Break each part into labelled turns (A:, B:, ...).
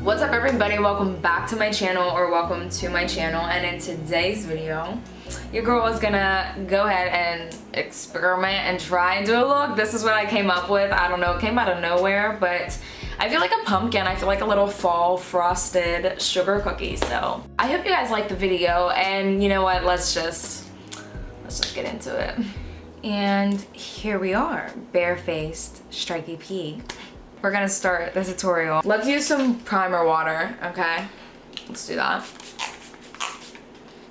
A: What's up everybody, welcome back to my channel, or welcome to my channel. And in today's video, your girl is gonna go ahead and experiment and try and do a look. This is what I came up with. I don't know, it came out of nowhere, but I feel like a pumpkin. I feel like a little fall frosted sugar cookie. So I hope you guys like the video, and you know what, let's just get into it. And here we are, barefaced Strikey P. We're gonna start the tutorial. Let's use some primer water, okay? Let's do that.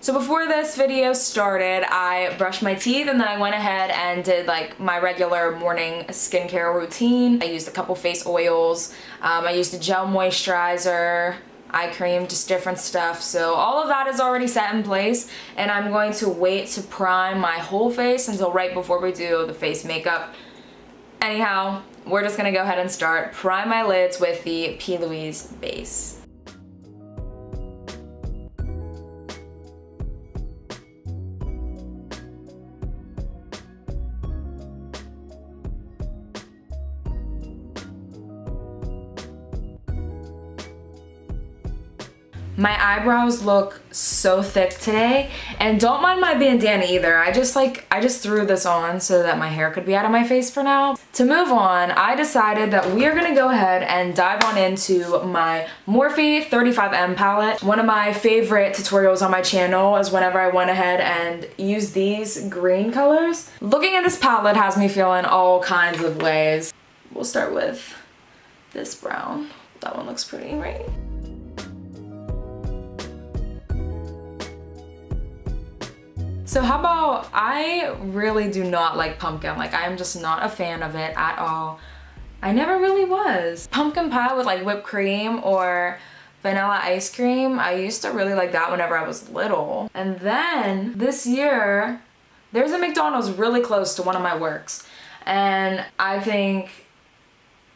A: So before this video started, I brushed my teeth and then I went ahead and did like my regular morning skincare routine. I used a couple face oils. I used a gel moisturizer, eye cream, just different stuff. So all of that is already set in place, and I'm going to wait to prime my whole face until right before we do the face makeup. Anyhow, we're just gonna go ahead and start. Prime my lids with the P. Louise base. My eyebrows look so thick today, and don't mind my bandana either. I just threw this on so that my hair could be out of my face for now. To move on, I decided that we are gonna go ahead and dive on into my Morphe 35M palette. One of my favorite tutorials on my channel is whenever I went ahead and used these green colors. Looking at this palette has me feeling all kinds of ways. We'll start with this brown. That one looks pretty, right? So how about, I really do not like pumpkin. Like, I'm just not a fan of it at all. I never really was. Pumpkin pie with like whipped cream or vanilla ice cream, I used to really like that whenever I was little. And then this year, there's a McDonald's really close to one of my works. And I think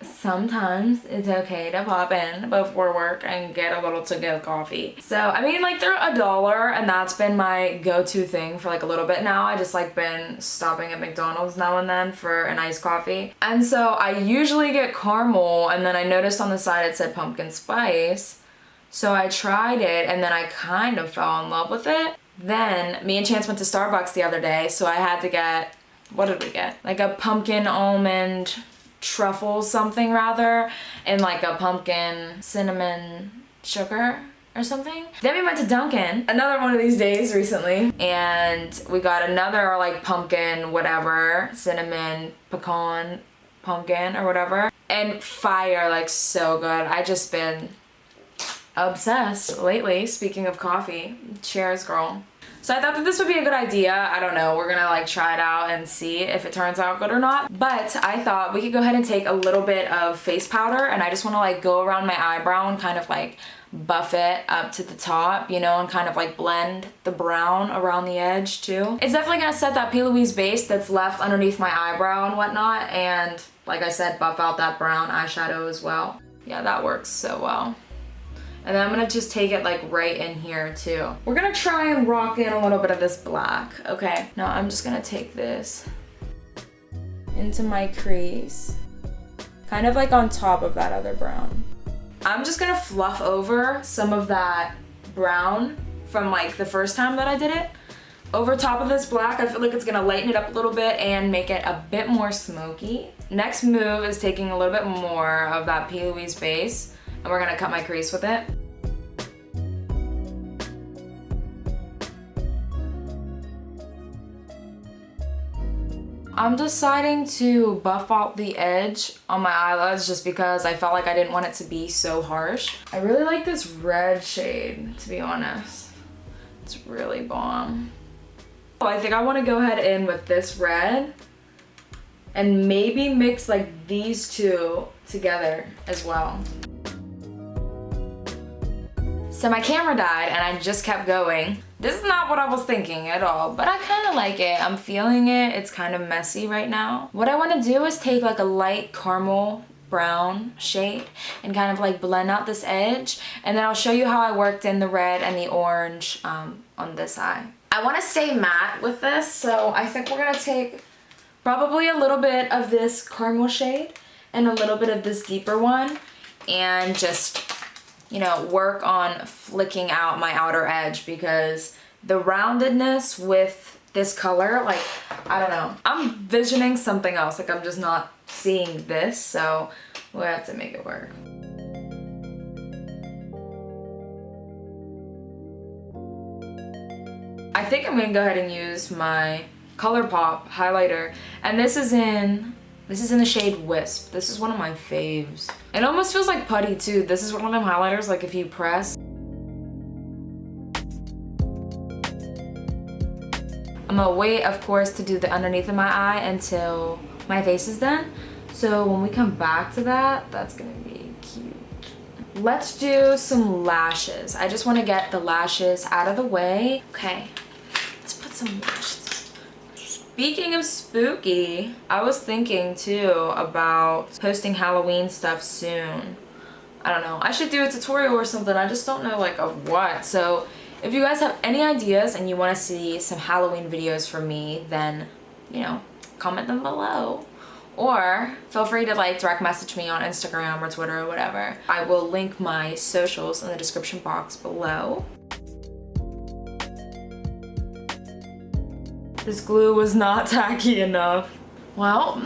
A: sometimes it's okay to pop in before work and get a little to-go coffee. So I mean, like, they're $1 and that's been my go-to thing for like a little bit now. I just like been stopping at McDonald's now and then for an iced coffee. And so I usually get caramel, and then I noticed on the side it said pumpkin spice. So I tried it and then I kind of fell in love with it. Then me and Chance went to Starbucks the other day, so I had to get, what did we get? Like a pumpkin almond truffle something rather, and like a pumpkin cinnamon sugar or something. Then we went to Dunkin', another one of these days recently, and we got another like pumpkin whatever, cinnamon pecan pumpkin or whatever, and fire, like so good. I just been obsessed lately. Speaking of coffee, cheers girl. So I thought that this would be a good idea. I don't know, we're gonna like try it out and see if it turns out good or not. But I thought we could go ahead and take a little bit of face powder, and I just wanna like go around my eyebrow and kind of like buff it up to the top, you know, and kind of like blend the brown around the edge too. It's definitely gonna set that P. Louise base that's left underneath my eyebrow and whatnot, and like I said, buff out that brown eyeshadow as well. Yeah, that works so well. And then I'm gonna just take it like right in here too. We're gonna try and rock in a little bit of this black, okay? Now I'm just gonna take this into my crease, kind of like on top of that other brown. I'm just gonna fluff over some of that brown from like the first time that I did it over top of this black. I feel like it's gonna lighten it up a little bit and make it a bit more smoky. Next move is taking a little bit more of that P. Louise base, and we're gonna cut my crease with it. I'm deciding to buff out the edge on my eyelids just because I felt like I didn't want it to be so harsh. I really like this red shade, to be honest. It's really bomb. Oh, I think I wanna go ahead in with this red and maybe mix like these two together as well. So my camera died and I just kept going. This is not what I was thinking at all, but I kind of like it. I'm feeling it. It's kind of messy right now. What I want to do is take like a light caramel brown shade and kind of like blend out this edge, and then I'll show you how I worked in the red and the orange on this eye. I want to stay matte with this, so I think we're gonna take probably a little bit of this caramel shade and a little bit of this deeper one and just you know, work on flicking out my outer edge, because the roundedness with this color, like, I don't know. I'm visioning something else. Like, I'm just not seeing this, so we'll have to make it work. I think I'm gonna go ahead and use my ColourPop highlighter, and this is in the shade Wisp. This is one of my faves. It almost feels like putty too. This is one of them highlighters, like if you press. I'm gonna wait, of course, to do the underneath of my eye until my face is done. So when we come back to that, that's gonna be cute. Let's do some lashes. I just wanna get the lashes out of the way. Okay, let's put some lashes. Speaking of spooky, I was thinking too about posting Halloween stuff soon. I don't know, I should do a tutorial or something. I just don't know like of what. So if you guys have any ideas and you want to see some Halloween videos from me, then, you know, comment them below. Or feel free to like direct message me on Instagram or Twitter or whatever. I will link my socials in the description box below. This glue was not tacky enough. Well,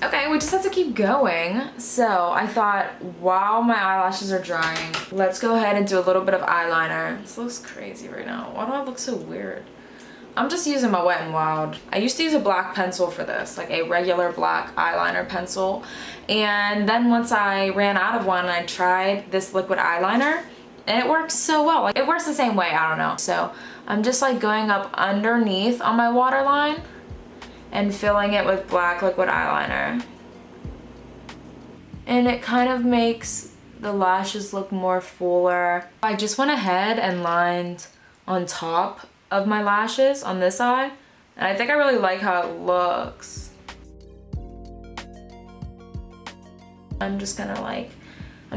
A: okay, we just have to keep going. So I thought while my eyelashes are drying, let's go ahead and do a little bit of eyeliner. This looks crazy right now. Why do I look so weird? I'm just using my Wet n Wild. I used to use a black pencil for this, like a regular black eyeliner pencil. And then once I ran out of one, I tried this liquid eyeliner, and it works so well. Like, it works the same way, I don't know. So I'm just like going up underneath on my waterline and filling it with black liquid eyeliner. And it kind of makes the lashes look more fuller. I just went ahead and lined on top of my lashes on this eye, and I think I really like how it looks. I'm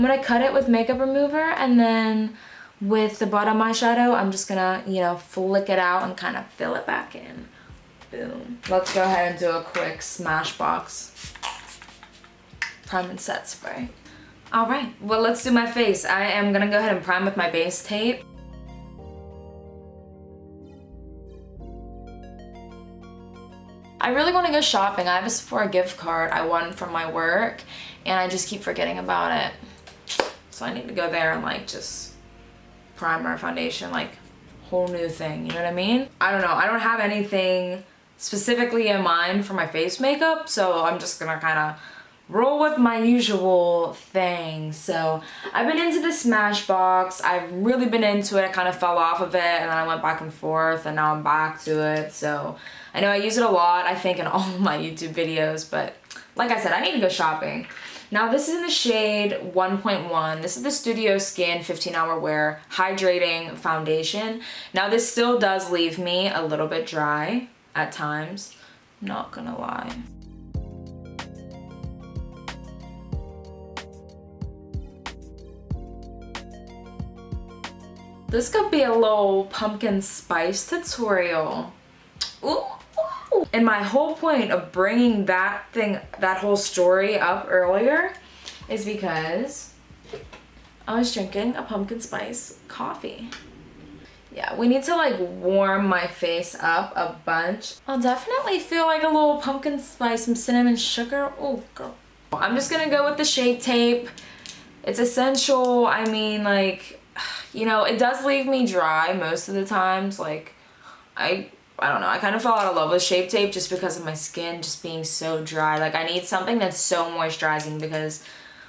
A: gonna cut it with makeup remover, and then with the bottom eyeshadow, I'm just gonna, you know, flick it out and kind of fill it back in. Boom. Let's go ahead and do a quick Smashbox prime and set spray. All right, well, let's do my face. I am gonna go ahead and prime with my base tape. I really want to go shopping. I have a Sephora gift card I won from my work, and I just keep forgetting about it. So I need to go there and like just primer, foundation, like whole new thing, you know what I mean? I don't know, I don't have anything specifically in mind for my face makeup, so I'm just gonna kind of roll with my usual thing. So I've been into the Smashbox. I've really been into it. I kind of fell off of it, and then I went back and forth, and now I'm back to it. So I know I use it a lot, I think, in all of my YouTube videos, but like I said, I need to go shopping. Now this is in the shade 1.1. This is the Studio Skin 15-Hour Wear Hydrating Foundation. Now this still does leave me a little bit dry at times, not gonna lie. This could be a little pumpkin spice tutorial. Ooh. And my whole point of bringing that whole story up earlier is because I was drinking a pumpkin spice coffee. Yeah, we need to like warm my face up a bunch. I'll definitely feel like a little pumpkin spice, some cinnamon sugar. Oh, girl. I'm just gonna go with the Shape Tape. It's essential. I mean, like, you know, it does leave me dry most of the times. Like, I don't know, I kind of fell out of love with Shape Tape just because of my skin just being so dry. Like, I need something that's so moisturizing because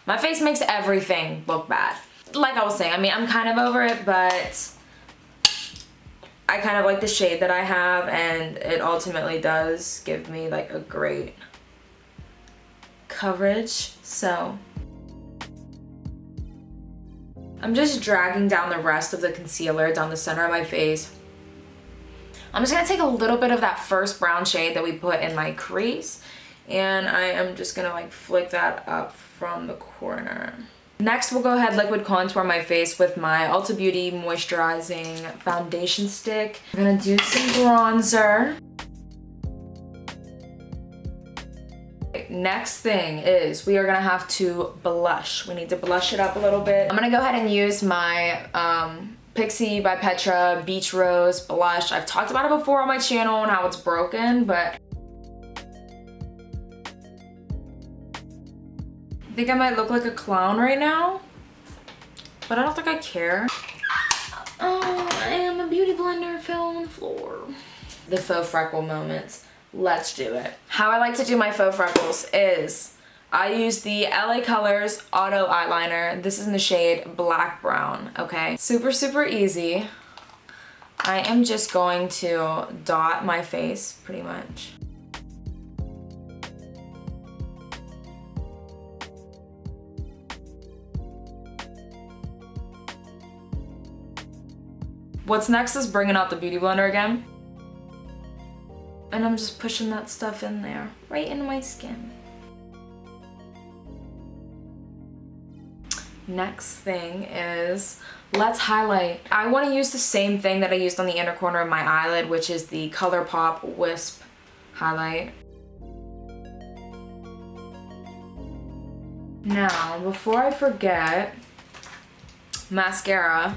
A: my face makes everything look bad. Like I was saying, I mean, I'm kind of over it, but I kind of like the shade that I have, and it ultimately does give me like a great coverage. So I'm just dragging down the rest of the concealer down the center of my face. I'm just gonna take a little bit of that first brown shade that we put in my crease, and I am just gonna like flick that up from the corner. Next, we'll go ahead liquid contour my face with my Ulta Beauty moisturizing foundation stick. I'm gonna do some bronzer. next thing is we are gonna have to blush. We need to blush it up a little bit. I'm gonna go ahead and use my Pixie by Petra Beach Rose blush. I've talked about it before on my channel and how it's broken, but I think I might look like a clown right now, but I don't think I care. Oh, and the beauty blender fell on the floor. The faux freckle moments. Let's do it. How I like to do my faux freckles is I use the LA Colors Auto Eyeliner. This is in the shade Black Brown, okay? Super, super easy. I am just going to dot my face pretty much. What's next is bringing out the beauty blender again. And I'm just pushing that stuff in there, right into my skin. Next thing is, let's highlight. I want to use the same thing that I used on the inner corner of my eyelid, which is the ColourPop Wisp highlight. Now, before I forget, mascara.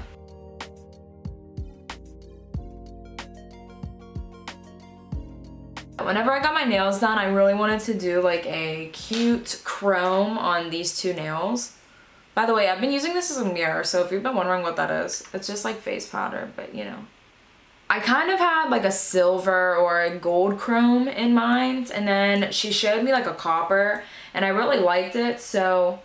A: Whenever I got my nails done, I really wanted to do like a cute chrome on these two nails. By the way, I've been using this as a mirror, so if you've been wondering what that is, it's just like face powder, but you know. I kind of had like a silver or a gold chrome in mind, and then she showed me like a copper, and I really liked it, so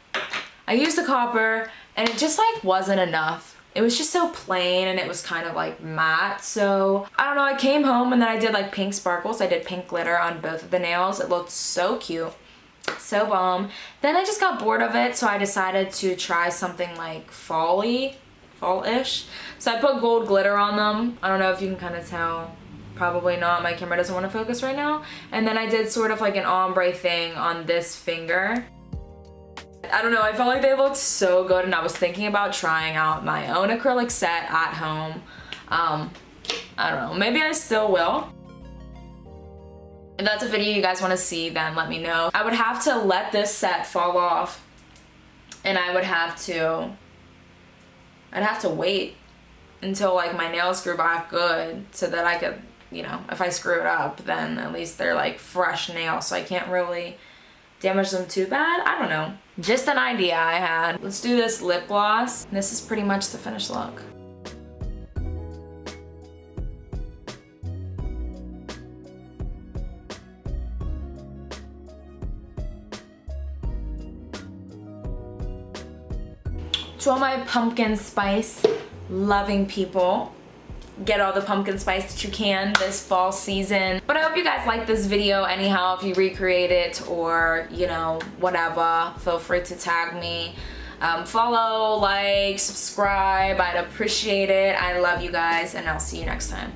A: I used the copper, and it just like wasn't enough. It was just so plain and it was kind of like matte. So I don't know, I came home and then I did like pink sparkles. I did pink glitter on both of the nails. It looked so cute, so bomb. Then I just got bored of it, so I decided to try something like fall-ish. So I put gold glitter on them. I don't know if you can kind of tell. Probably not, my camera doesn't want to focus right now. And then I did sort of like an ombre thing on this finger. I don't know, I felt like they looked so good, and I was thinking about trying out my own acrylic set at home. I don't know, maybe I still will. If that's a video you guys want to see, then let me know. I would have to let this set fall off, and I'd have to wait until like my nails grew back good so that I could, you know, if I screw it up, then at least they're like fresh nails, so I can't really damage them too bad. I don't know. Just an idea I had. Let's do this lip gloss. This is pretty much the finished look. To all my pumpkin spice loving people, get all the pumpkin spice that you can this fall season. But I hope you guys like this video anyhow. If you recreate it or, you know, whatever, feel free to tag me. Follow, like, subscribe. I'd appreciate it. I love you guys, and I'll see you next time.